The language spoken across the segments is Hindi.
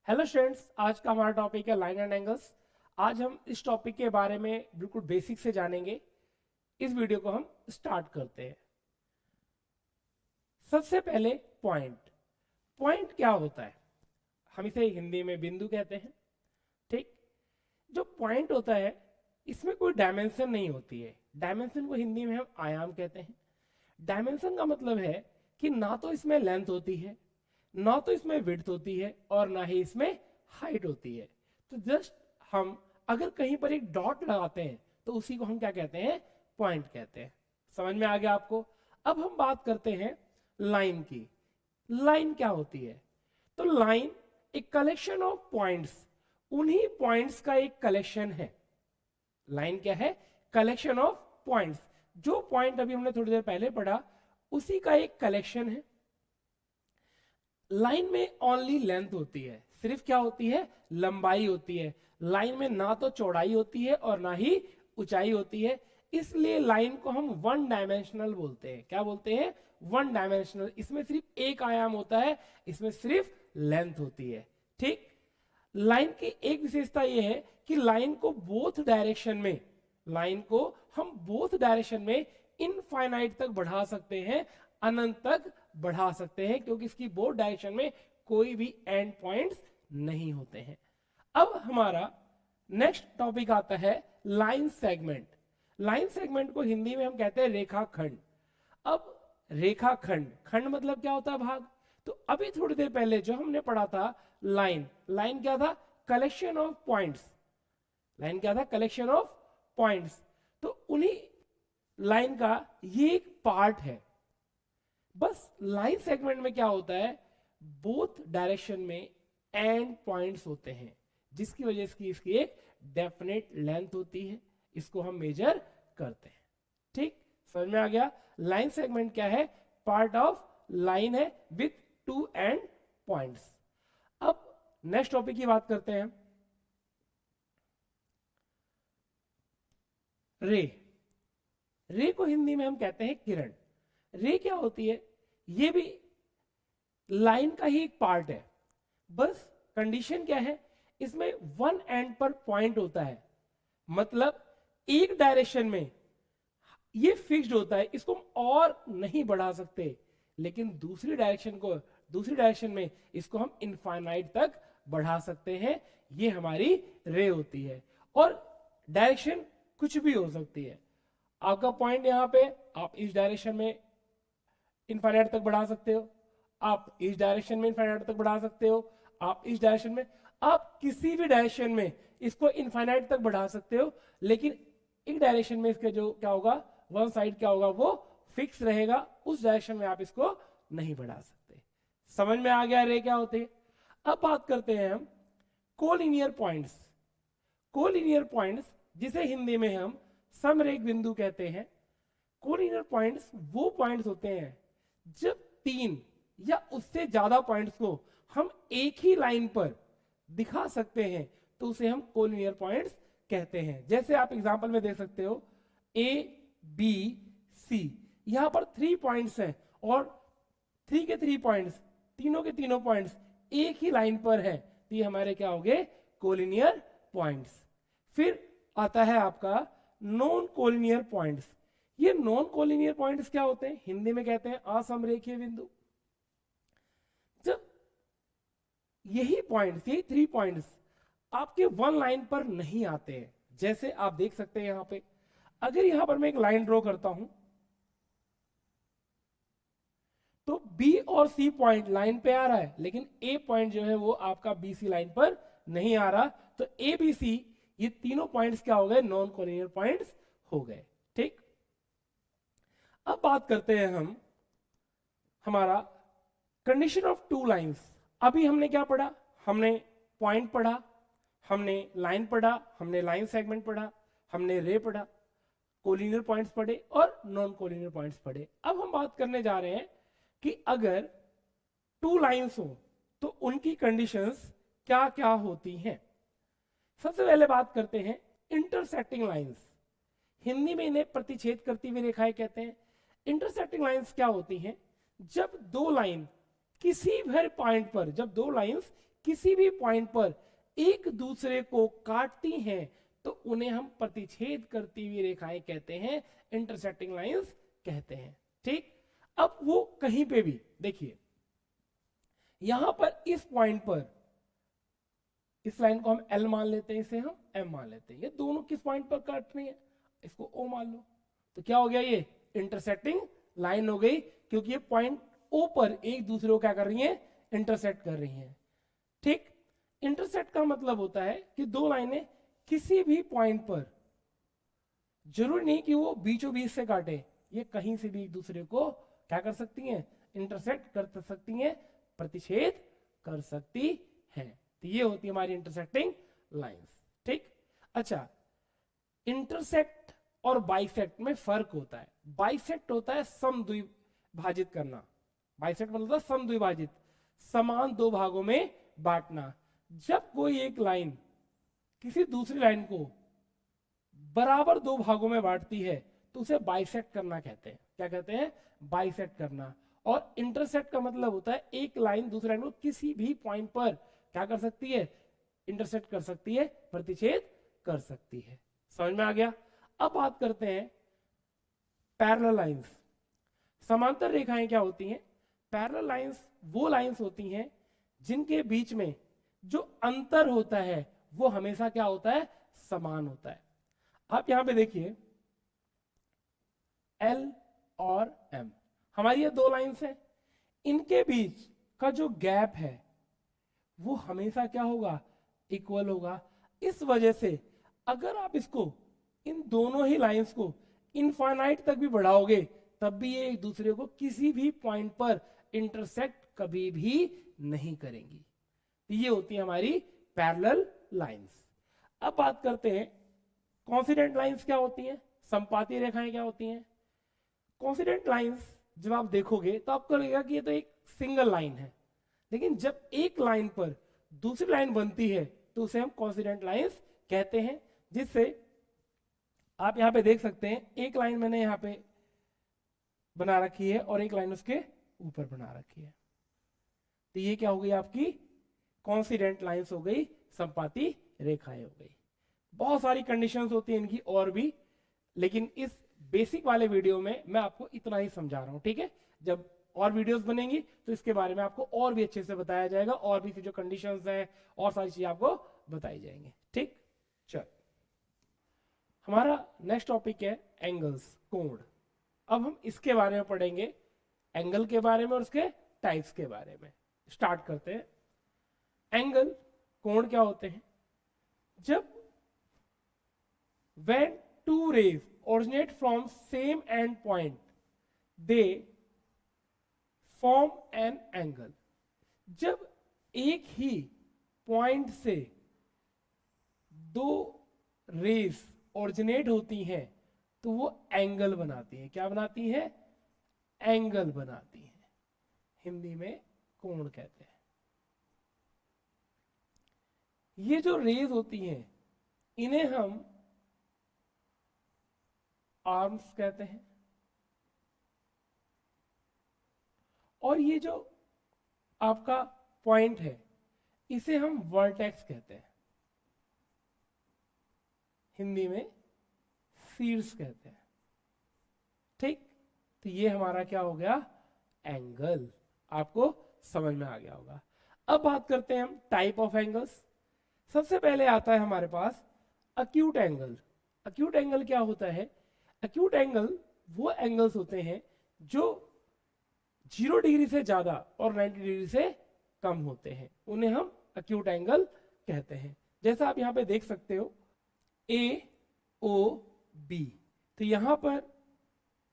हेलो स्टूडेंट्स, आज का हमारा टॉपिक है लाइन एंड एंगल्स। आज हम इस टॉपिक के बारे में बिल्कुल बेसिक से जानेंगे। इस वीडियो को हम स्टार्ट करते हैं। सबसे पहले पॉइंट। पॉइंट क्या होता है? हम इसे हिंदी में बिंदु कहते हैं। ठीक, जो पॉइंट होता है इसमें कोई डायमेंशन नहीं होती है। डायमेंशन को हिंदी में हम आयाम कहते हैं। डायमेंशन का मतलब है कि ना तो इसमें लेंथ होती है, ना तो इसमें विड्थ होती है, और ना ही इसमें हाइट होती है। तो जस्ट हम अगर कहीं पर एक डॉट लगाते हैं तो उसी को हम क्या कहते हैं? पॉइंट कहते हैं। समझ में आ गया आपको? अब हम बात करते हैं लाइन की। लाइन क्या होती है? तो लाइन एक कलेक्शन ऑफ पॉइंट्स, उन्हीं पॉइंट्स का एक कलेक्शन है। लाइन क्या है? Collection of points. जो पॉइंट अभी हमने थोड़ी देर पहले पढ़ा उसी का एक कलेक्शन है। लाइन में ओनली लेंथ होती है, सिर्फ क्या होती है? लंबाई होती है। लाइन में ना तो चौड़ाई होती है और ना ही ऊंचाई होती है। इसलिए लाइन को हम वन डायमेंशनल बोलते हैं। क्या बोलते हैं? One dimensional. इसमें सिर्फ एक आयाम होता है, इसमें सिर्फ लेंथ होती है। ठीक, लाइन की एक विशेषता यह है कि लाइन को बोथ डायरेक्शन में, लाइन को हम बोथ डायरेक्शन में इनफाइनाइट तक बढ़ा सकते हैं, अनंत तक बढ़ा सकते हैं, क्योंकि इसकी बोथ डायरेक्शन में कोई भी एंड पॉइंट्स नहीं होते हैं। अब हमारा नेक्स्ट टॉपिक आता है लाइन सेगमेंट। लाइन सेगमेंट को हिंदी में हम कहते हैं रेखाखंड। अब रेखाखंड, खंड मतलब क्या होता है? भाग। तो अभी थोड़ी देर पहले जो हमने पढ़ा था लाइन, लाइन क्या था? Collection of points. लाइन क्या था? Collection of points. तो उन्हीं लाइन का ये एक पार्ट है। बस लाइन सेगमेंट में क्या होता है? बोथ डायरेक्शन में एंड पॉइंट्स होते हैं, जिसकी वजह से इसकी एक डेफिनेट लेंथ होती है। इसको हम मेजर करते हैं। ठीक, समझ में आ गया? लाइन सेगमेंट क्या है? पार्ट ऑफ लाइन है विथ टू एंड पॉइंट्स। अब नेक्स्ट टॉपिक की बात करते हैं। रे। रे को हिंदी में हम कहते हैं किरण। रे क्या होती है? ये भी लाइन का ही एक पार्ट है। बस कंडीशन क्या है? इसमें वन एंड पर पॉइंट होता है, मतलब एक डायरेक्शन में ये फिक्स्ड होता है, इसको हम और नहीं बढ़ा सकते। लेकिन दूसरी डायरेक्शन में इसको हम इनफाइनाइट तक बढ़ा सकते हैं। ये हमारी रे होती है। और डायरेक्शन कुछ भी हो सकती है। आपका पॉइंट यहां पे, आप इस डायरेक्शन में इनफाइनाइट तक बढ़ा सकते हो, आप इस डायरेक्शन में इनफाइनाइट तक बढ़ा सकते हो, आप इस डायरेक्शन में, आप किसी भी डायरेक्शन में इसको इनफाइनाइट तक बढ़ा सकते हो। लेकिन एक डायरेक्शन में इसका जो क्या होगा, वन साइड क्या होगा, वो फिक्स रहेगा। उस डायरेक्शन में आप इसको नहीं बढ़ा सकते। समझ में आ गया रे क्या होते हैं? अब बात करते हैं हम कोलिनियर पॉइंट्स। कोलिनियर पॉइंट्स जिसे हिंदी में हम समरेख बिंदु कहते हैं। कोलिनियर पॉइंट्स वो पॉइंट्स होते हैं जब तीन या उससे ज्यादा पॉइंट्स को हम एक ही लाइन पर दिखा सकते हैं, तो उसे हम कोलिनियर पॉइंट्स कहते हैं। जैसे आप एग्जांपल में देख सकते हो ए बी सी, यहां पर 3 पॉइंट्स हैं और 3 के 3 पॉइंट्स, तीनों के तीनों पॉइंट्स एक ही लाइन पर है, तो ये हमारे क्या हो गए? Collinear points. फिर आता है आपका नॉन कोलिनियर पॉइंट्स। ये नॉन कोलिनियर पॉइंट्स क्या होते हैं? हिंदी में कहते हैं असमरेखीय बिंदु। जब यही पॉइंट्स, यही 3 पॉइंट्स आपके वन लाइन पर नहीं आते हैं। जैसे आप देख सकते हैं यहां पे, अगर यहां पर मैं एक लाइन ड्रॉ करता हूं तो बी और सी पॉइंट लाइन पे आ रहा है, लेकिन ए पॉइंट जो है वो आपका बी सी लाइन पर नहीं आ रहा। तो ए बी सी ये तीनों पॉइंट्स क्या हो गए? नॉन कोलिनियर पॉइंट्स हो गए। ठीक, अब बात करते हैं हम हमारा कंडीशन ऑफ टू लाइंस। अभी हमने क्या पढ़ा? हमने पॉइंट पढ़ा, हमने लाइन पढ़ा, हमने लाइन सेगमेंट पढ़ा, हमने रे पढ़ा, कोलिनियर पॉइंट्स पढ़े और नॉन कोलिनियर पॉइंट्स पढ़े। अब हम बात करने जा रहे हैं कि अगर टू लाइंस हो तो उनकी कंडीशंस क्या क्या होती हैं। सबसे पहले बात करते हैं इंटरसेक्टिंग लाइंस। हिंदी में इन्हें प्रतिच्छेद करती हुई रेखाएं कहते हैं। इंटरसेक्टिंग लाइंस क्या होती हैं? जब दो लाइन किसी भी पॉइंट पर, जब दो लाइंस किसी भी पॉइंट पर एक दूसरे को काटती हैं तो उन्हें हम प्रतिच्छेद करती हुई रेखाएं कहते हैं, इंटरसेक्टिंग लाइंस कहते हैं। ठीक, अब वो कहीं पे भी देखिए, यहां पर इस पॉइंट पर इस लाइन को हम L मान लेते हैं, इसे हम M मान लेते हैं, ये दोनों किस पॉइंट पर काट रही है, इसको O मान लो, तो क्या हो गया, ये इंटरसेक्टिंग लाइन हो गई, क्योंकि ये पॉइंट O पर एक दूसरे को क्या कर रही है, इंटरसेक्ट कर रही हैं। ठीक, इंटरसेक्ट का मतलब होता है कि दो लाइनें किसी भी पॉइंट पर, जरूरी नहीं कि वो बीचों बीच से काटे, ये कहीं से भी एक दूसरे को क्या कर सकती हैं, इंटरसेक्ट कर सकती हैं, प्रतिच्छेद कर सकती हैं। तो ये होती है हमारी इंटरसेक्टिंग लाइंस। ठीक, अच्छा, इंटरसेक्ट और बाइसेक्ट में फर्क होता है। बाइसेक्ट होता है समद्विभाजित करना, बाइसेक्ट मतलब होता है समद्विभाजित, समान दो भागों में बांटना। जब कोई एक लाइन किसी दूसरी लाइन को बराबर दो भागों में बांटती है तो उसे बाइसेक्ट करना कहते हैं। क्या कहते हैं, बाइसेक्ट करना। और इंटरसेक्ट का मतलब होता है एक लाइन दूसरी लाइन को किसी भी पॉइंट पर क्या कर सकती है, इंटरसेक्ट कर सकती है, प्रतिच्छेद कर सकती है। समझ में आ गया। अब बात करते हैं पैरेलल लाइंस। समांतर रेखाएं क्या होती हैं, पैरेलल लाइंस वो लाइंस होती हैं जिनके बीच में जो अंतर होता है वो हमेशा क्या होता है, समान होता है। आप यहां पे देखिए L और M, हमारी ये दो लाइंस हैं, इनके बीच का जो गैप है वो हमेशा क्या होगा, इक्वल होगा। इस वजह से अगर आप इसको, इन दोनों ही लाइंस को इनफाइनाइट तक भी बढ़ाओगे तब भी ये एक दूसरे को किसी भी पॉइंट पर इंटरसेक्ट कभी भी नहीं करेंगी। तो ये होती है हमारी पैरेलल लाइंस। अब बात करते हैं कॉन्सिडेंट लाइंस क्या होती हैं, संपाती रेखाएं क्या होती हैं। कॉन्सिडेंट लाइंस जब आप देखोगे तो आपको लगेगा कि ये तो एक सिंगल लाइन है, लेकिन जब एक लाइन पर दूसरी लाइन बनती है तो उसे हम कॉन्सिडेंट लाइंस कहते हैं। जिससे आप यहां पे देख सकते हैं, एक लाइन मैंने यहां पे बना रखी है और एक लाइन उसके ऊपर बना रखी है, तो ये क्या हो गई, आपकी कॉन्सिडेंट लाइंस हो गई, संपाती रेखाएं हो गई। बहुत सारी कंडीशंस होती हैं इनकी और भी, लेकिन इस बेसिक वाले वीडियो में मैं आपको इतना ही समझा रहा हूं। ठीक है, जब और वीडियोस बनेंगी तो इसके बारे में आपको और भी अच्छे से बताया जाएगा, और भी जो कंडीशंस हैं और सारी चीजें आपको बताई जाएंगी। ठीक, चल, हमारा नेक्स्ट टॉपिक है एंगल्स, कोण। अब हम इसके बारे में पढ़ेंगे, एंगल के बारे में और उसके टाइप्स के बारे में। स्टार्ट करते हैं। एंगल, कोण क्या होते हैं, जब when two rays originate from same end point they form an angle। जब एक ही पॉइंट से दो रेस ओरिजिनेट होती हैं तो वो एंगल बनाती हैं। क्या बनाती हैं, एंगल बनाती हैं, हिंदी में कोण कहते हैं। ये जो रेज होती हैं इन्हें हम आर्म्स कहते हैं, और ये जो आपका पॉइंट है इसे हम वर्टेक्स कहते हैं, हिंदी में शीर्ष कहते हैं। ठीक, तो ये हमारा क्या हो गया, एंगल। आपको समझ में आ गया होगा। अब बात करते हैं हम टाइप ऑफ एंगल्स। सबसे पहले आता है हमारे पास अक्यूट एंगल। अक्यूट एंगल क्या होता है, अक्यूट एंगल वो एंगल्स होते हैं जो 0 डिग्री से ज्यादा और 90 डिग्री से कम होते हैं, उन्हें हम अक्यूट एंगल कहते हैं। जैसा आप यहां पे देख सकते हो AOB, तो यहां पर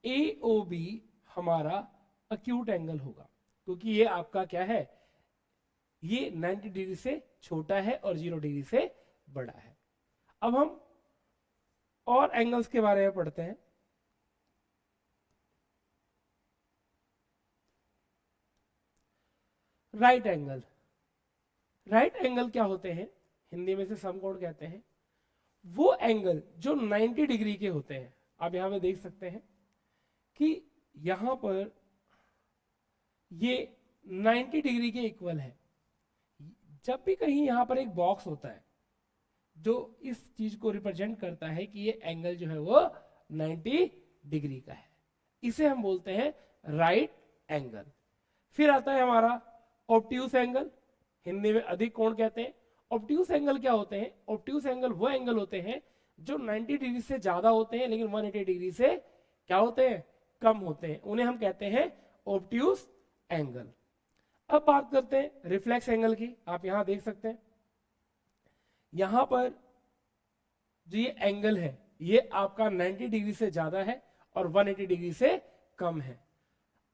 AOB हमारा अक्यूट एंगल होगा, क्योंकि ये आपका क्या है, ये 90 डिग्री से छोटा है और 0 डिग्री से बड़ा है। अब हम और एंगल्स के बारे में पढ़ते हैं। Right angle. राइट एंगल क्या होते हैं, हिंदी में से समकोण कहते हैं। वो एंगल जो 90 डिग्री के होते हैं। आप यहां पे देख सकते हैं कि यहां पर ये 90 डिग्री के इक्वल है। जब भी कहीं यहाँ पर एक बॉक्स होता है जो इस चीज को रिप्रेजेंट करता है कि ये एंगल जो है वो 90 डिग्री का है, इसे हम बोलते हैं राइट एंगल। फिर आता है हमारा ऑब्ट्यूस एंगल, हिंदी में अधिक कोण कहते हैं। ऑब्ट्यूस एंगल क्या होते हैं? ऑब्ट्यूस एंगल वो एंगल होते हैं जो 90 डिग्री से ज्यादा होते हैं लेकिन 180 डिग्री से क्या होते हैं? कम होते हैं, उन्हें हम कहते हैं ऑब्ट्यूस एंगल। अब बात करते हैं रिफ्लेक्स एंगल की। आप यहां देख सकते हैं, यहां पर जो ये एंगल है ये आपका 90 डिग्री से ज्यादा है और 180 डिग्री से कम है।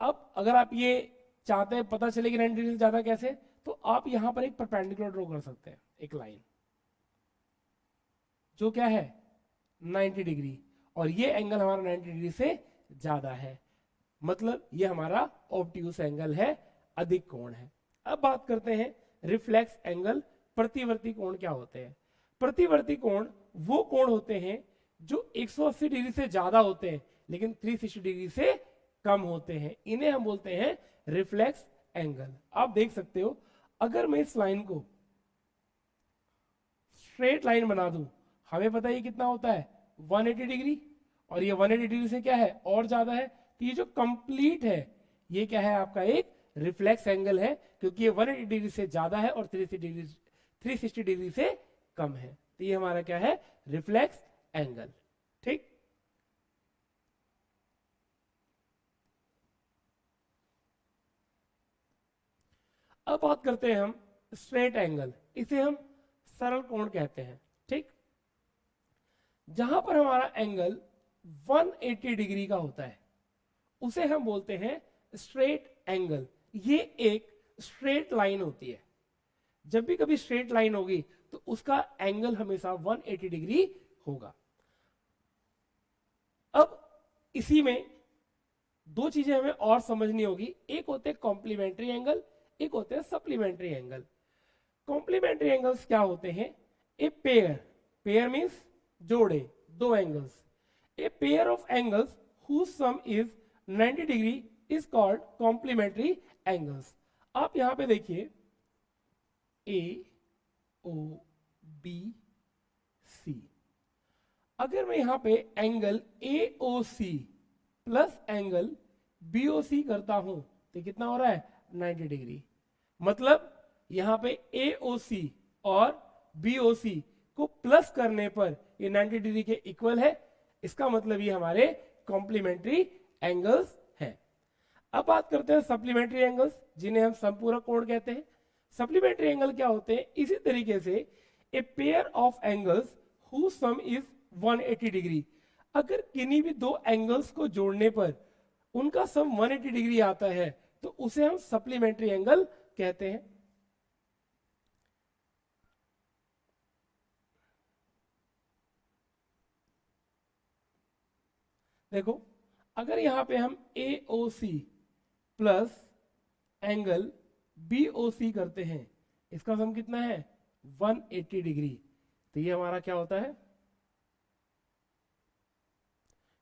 अब अगर आप ये चाहते हैं पता चले कि 90 डिग्री से ज्यादा कैसे, तो आप यहां पर एक परपेंडिकुलर ड्रॉ कर सकते हैं, एक लाइन जो क्या है 90 डिग्री, और ये एंगल हमारा 90 डिग्री से ज्यादा है, मतलब ये हमारा ऑब्ट्यूस एंगल है, अधिक कोण है। अब बात करते हैं रिफ्लेक्स एंगल, प्रतिवर्ती कोण क्या होते हैं? प्रतिवर्ती कोण वो कोण होते हैं जो 180 डिग्री से ज्यादा होते हैं लेकिन 360 डिग्री से कम होते हैं, इन्हें हम बोलते हैं रिफ्लेक्स एंगल। आप देख सकते हो, अगर मैं इस लाइन को स्ट्रेट लाइन बना दूं, हमें पता है ये कितना होता है 180 डिग्री, और ये 180 डिग्री से क्या है और ज्यादा है, तो ये जो कंप्लीट है ये क्या है आपका एक रिफ्लेक्स एंगल है, क्योंकि ये 180 डिग्री से ज्यादा है और 360 डिग्री से कम है, तो ये हमारा क्या है रिफ्लेक्स एंगल। ठीक, अब बात करते हैं हम स्ट्रेट एंगल, इसे हम सरल कोण कहते हैं। ठीक, जहां पर हमारा एंगल 180 डिग्री का होता है उसे हम बोलते हैं स्ट्रेट एंगल। ये एक स्ट्रेट लाइन होती है, जब भी कभी स्ट्रेट लाइन होगी तो उसका एंगल हमेशा 180 डिग्री होगा। अब इसी में दो चीजें हमें और समझनी होगी, एक होते हैं कॉम्प्लीमेंट्री एंगल, एक होते हैं सप्लीमेंट्री एंगल। कॉम्प्लीमेंट्री एंगल्स क्या होते हैं? ए पेयर, पेयर मींस जोड़े, दो angles, a pair of angles whose sum is 90 degree is called complementary angles। आप यहां पे देखिए ए ओ बी सी, अगर मैं यहां पे angle A O C plus angle B O C करता हूं तो कितना हो रहा है 90 डिग्री, मतलब यहां पे ए ओ सी और बी ओ सी को प्लस करने पर ये 90 डिग्री के इक्वल है, इसका मतलब ये हमारे कॉम्प्लीमेंट्री एंगल्स हैं। अब बात करते हैं सप्लीमेंट्री एंगल्स, जिन्हें हम संपूरक कोण कहते हैं। सप्लीमेंट्री एंगल क्या होते हैं? इसी तरीके से a pair of angles whose sum is 180 degree, अगर किन्हीं भी दो एंगल्स को जोड़ने पर उनका सम 180 डिग्री आता है तो उसे हम सप्लीमेंट्री एंगल कहते हैं। देखो, अगर यहां पे हम A O C plus angle B O C करते हैं, इसका सम कितना है 180 डिग्री, तो ये हमारा क्या होता है,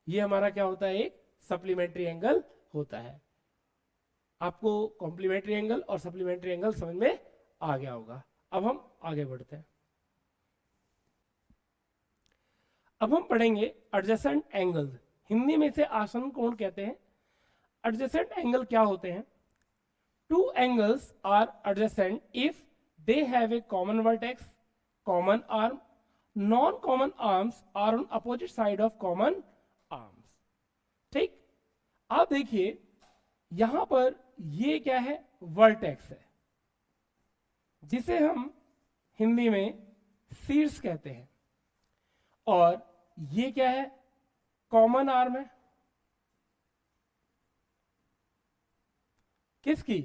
ये हमारा क्या होता है एक सप्लीमेंट्री एंगल होता है। आपको कॉम्प्लीमेंट्री एंगल और सप्लीमेंट्री एंगल समझ में आ गया होगा। अब हम आगे बढ़ते हैं, अब हम पढ़ेंगे एडजेसेंट एंगल, हिंदी में इसे आसन्न कोण कहते हैं। एडजेसेंट एंगल क्या होते हैं? Two angles are adjacent if they have a common vertex, common arm, non common arms are on opposite side of common arms. ठीक, आप देखिए यहां पर ये क्या है वर्टेक्स है, जिसे हम हिंदी में शीर्ष कहते हैं, और ये क्या है कॉमन आर्म है, किसकी?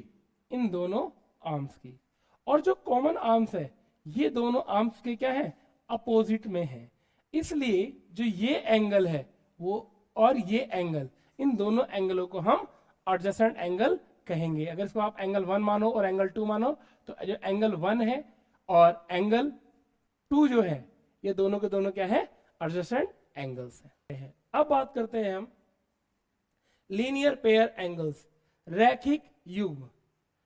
इन दोनों आर्म्स की। और जो कॉमन आर्म्स है ये दोनों आर्म्स के क्या है अपोजिट में है, इसलिए जो ये एंगल है वो और ये एंगल, इन दोनों एंगलों को हम एडजेसेंट एंगल कहेंगे। अगर इसको आप एंगल 1 मानो और एंगल 2 मानो, तो जो एंगल 1 है और एंगल 2 जो है ये दोनों के दोनों क्या है एडजेसेंट एंगल्स हैं। अब बात करते हैं हम लीनियर पेयर एंगल्स, रैखिक युग्म।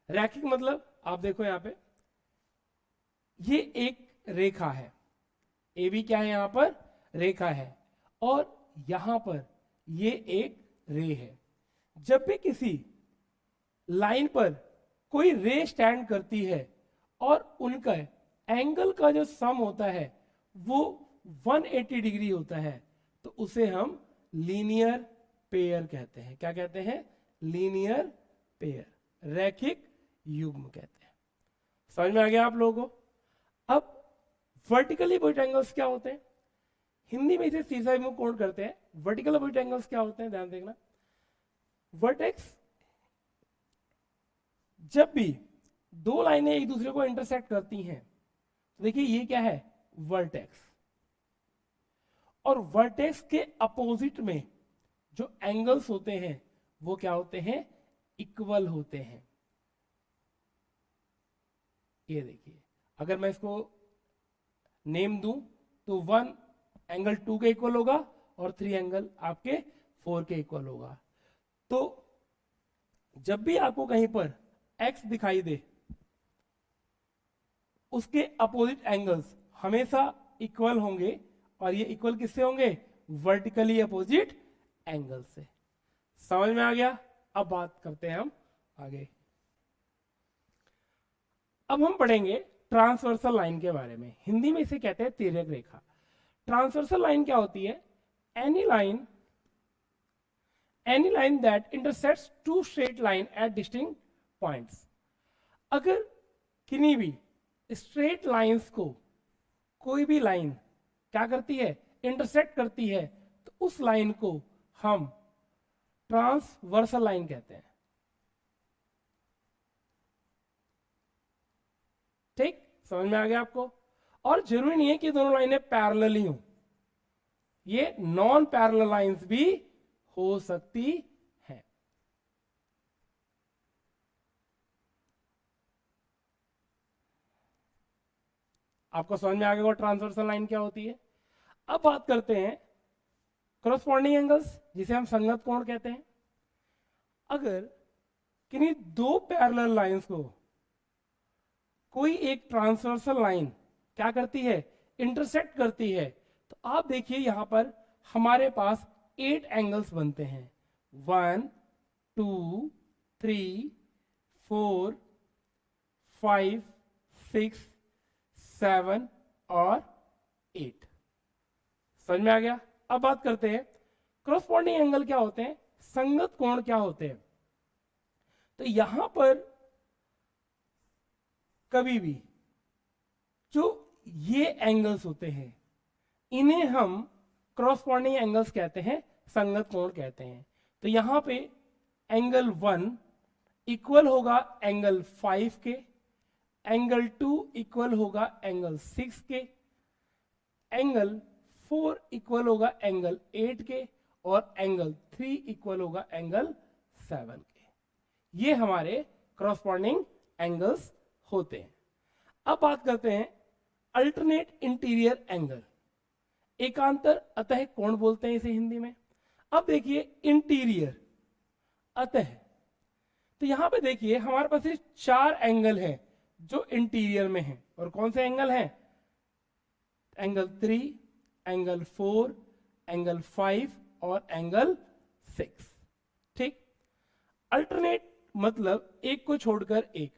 रैखिक मतलब आप देखो यहां पे ये एक रेखा है, ए बी क्या है यहां पर, रेखा है, और यहां पर ये एक रे है। जब भी किसी लाइन पर कोई रे स्टैंड करती है और उनका एंगल का जो सम होता है वो 180 डिग्री होता है, तो उसे हम लीनियर पेयर कहते हैं। क्या कहते हैं, लीनियर पेयर, रैखिक युग्म कहते हैं। समझ में आ गया आप लोगों को। अब वर्टिकली अपोजिट एंगल्स क्या होते हैं, हिंदी में इसे सीधा विमुख कोण करते हैं। वर्टिकल अपोजिट एंगल्स क्या होते हैं, ध्यान देखना। वर्टेक्स, जब भी दो लाइनें एक दूसरे को इंटरसेक्ट करती हैं, तो देखिए ये क्या है, वर्टेक्स, और वर्टेक्स के अपोजिट में जो एंगल्स होते हैं वो क्या होते हैं, इक्वल होते हैं। ये देखिए, अगर मैं इसको नेम दूं तो 1 एंगल 2 के इक्वल होगा और 3 एंगल आपके 4 के इक्वल होगा। तो जब भी आपको कहीं पर x दिखाई दे, उसके अपोजिट एंगल्स हमेशा इक्वल होंगे, और ये इक्वल किससे होंगे, वर्टिकली अपोजिट एंगल से। समझ में आ गया। अब बात करते हैं हम आगे। अब हम पढ़ेंगे ट्रांसवर्सल लाइन के बारे में। हिंदी में इसे कहते हैं तिर्यक रेखा। ट्रांसवर्सल लाइन क्या होती है, any line that intersects two straight line at distinct points. अगर किन्हीं भी स्ट्रेट लाइंस को कोई भी लाइन क्या करती है, इंटरसेक्ट करती है, तो उस लाइन को हम ट्रांसवर्सल लाइन कहते हैं। ठीक, समझ में आ गया आपको। और जरूरी नहीं है कि दोनों लाइनें पैरेलल ही हो, ये नॉन पैरेलल लाइंस भी हो सकती है। आपको समझ में आ गया ट्रांसवर्सल लाइन क्या होती है। अब बात करते हैं करस्पॉन्डिंग एंगल्स, जिसे हम संगत कोण कहते हैं। अगर किन्हीं दो पैरेलल लाइंस को कोई एक ट्रांसवर्सल लाइन क्या करती है, इंटरसेक्ट करती है, तो आप देखिए यहां पर हमारे पास 8 एंगल्स बनते हैं। 1 2 3 4 5 6 7 और 8। समझ में आ गया। अब बात करते हैं करस्पॉन्डिंग एंगल क्या होते हैं, संगत कोण क्या होते हैं। तो यहां पर कभी भी जो ये एंगल्स होते हैं इन्हें हम करस्पॉन्डिंग एंगल्स कहते हैं, संगत कोण कहते हैं। तो यहां पे एंगल 1 इक्वल होगा एंगल 5 के, एंगल 2 इक्वल होगा एंगल 6 के, एंगल 4 इक्वल होगा एंगल 8 के, और एंगल 3 इक्वल होगा एंगल 7 के। ये हमारे करस्पॉन्डिंग एंगल्स होते हैं। अब बात करते हैं अल्टरनेट इंटीरियर एंगल, एकांतर अतः कोण बोलते हैं इसे हिंदी में। अब देखिए इंटीरियर, अतः, तो यहां पे देखिए हमारे पास 4 एंगल हैं जो इंटीरियर में हैं। और कौन से एंगल हैं, एंगल 3, एंगल 4, एंगल 5 और एंगल 6। ठीक, अल्टरनेट मतलब एक को छोड़कर एक।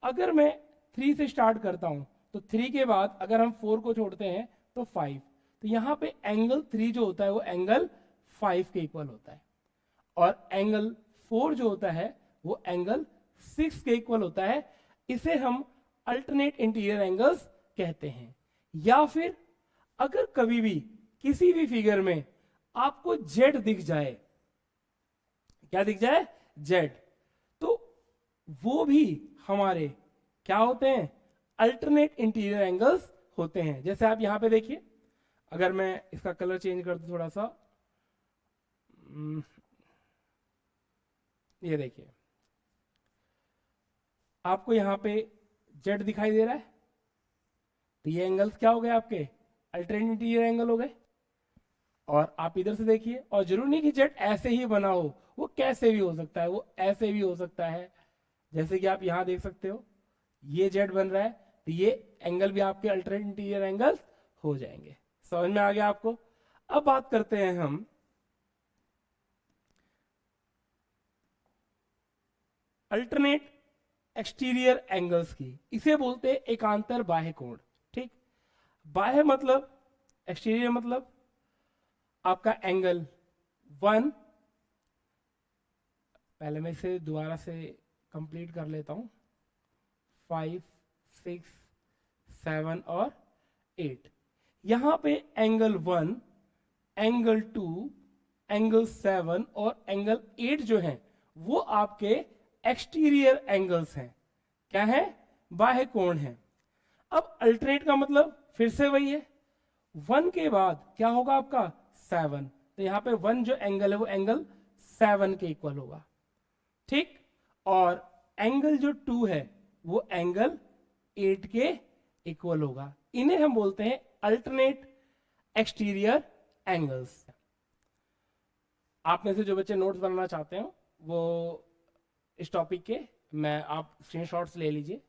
अगर मैं 3 से स्टार्ट करता हूं तो 3 के बाद अगर हम 4 को छोड़ते हैं तो 5, तो यहां पे एंगल 3 जो होता है वो एंगल 5 के इक्वल होता है, और एंगल 4 जो होता है वो एंगल 6 के इक्वल होता है। इसे हम अल्टरनेट इंटीरियर एंगल्स कहते हैं। या फिर अगर कभी भी किसी भी फिगर में आपको जेड दिख जाए, क्या दिख जाए, जेड, तो वो भी हमारे क्या होते हैं, अल्टरनेट इंटीरियर एंगल्स होते हैं। जैसे आप यहां पे देखिए, अगर मैं इसका कलर चेंज कर दूं थोड़ा सा, ये देखिए आपको यहां पे जेड दिखाई दे रहा है, तो ये एंगल्स क्या हो गए आपके, अल्टरनेट इंटीरियर एंगल हो गए। और आप इधर से देखिए, और जरूरी नहीं कि जेड ऐसे ही बना हो, वो कैसे भी हो सकता है, वो ऐसे भी हो सकता है। जैसे कि आप यहां देख सकते हो, ये जेड बन रहा है, तो ये एंगल भी आपके अल्टरनेट इंटीरियर एंगल हो जाएंगे। समझ में आ गया आपको? अब बात करते हैं हम अल्टरनेट एक्सटीरियर एंगल्स की। इसे बोलते हैं एकांतर बाह्य कोण। ठीक, बाह्य मतलब, एक्सटीरियर मतलब आपका एंगल 1, पहले मैं इसे दोबारा से कंप्लीट कर लेता हूं, 5, 6, 7 और 8। यहां पे एंगल 1, एंगल 2, एंगल 7 और एंगल 8 जो है वो आपके एक्सटीरियर एंगल्स हैं। क्या है? बाह्य कोण है। अब अल्टरनेट का मतलब फिर से वही है, 1 के बाद क्या होगा आपका 7, तो यहां पे 1 जो एंगल है वो एंगल 7 के इक्वल होगा। ठीक, और एंगल जो 2 है वो एंगल 8 के इक्वल होगा। इन्हें हम बोलते हैं अल्टरनेट एक्सटीरियर एंगल्स। आप में से जो बच्चे नोट्स बनाना चाहते हो वो इस टॉपिक के, मैं आप स्क्रीनशॉट्स ले लीजिए।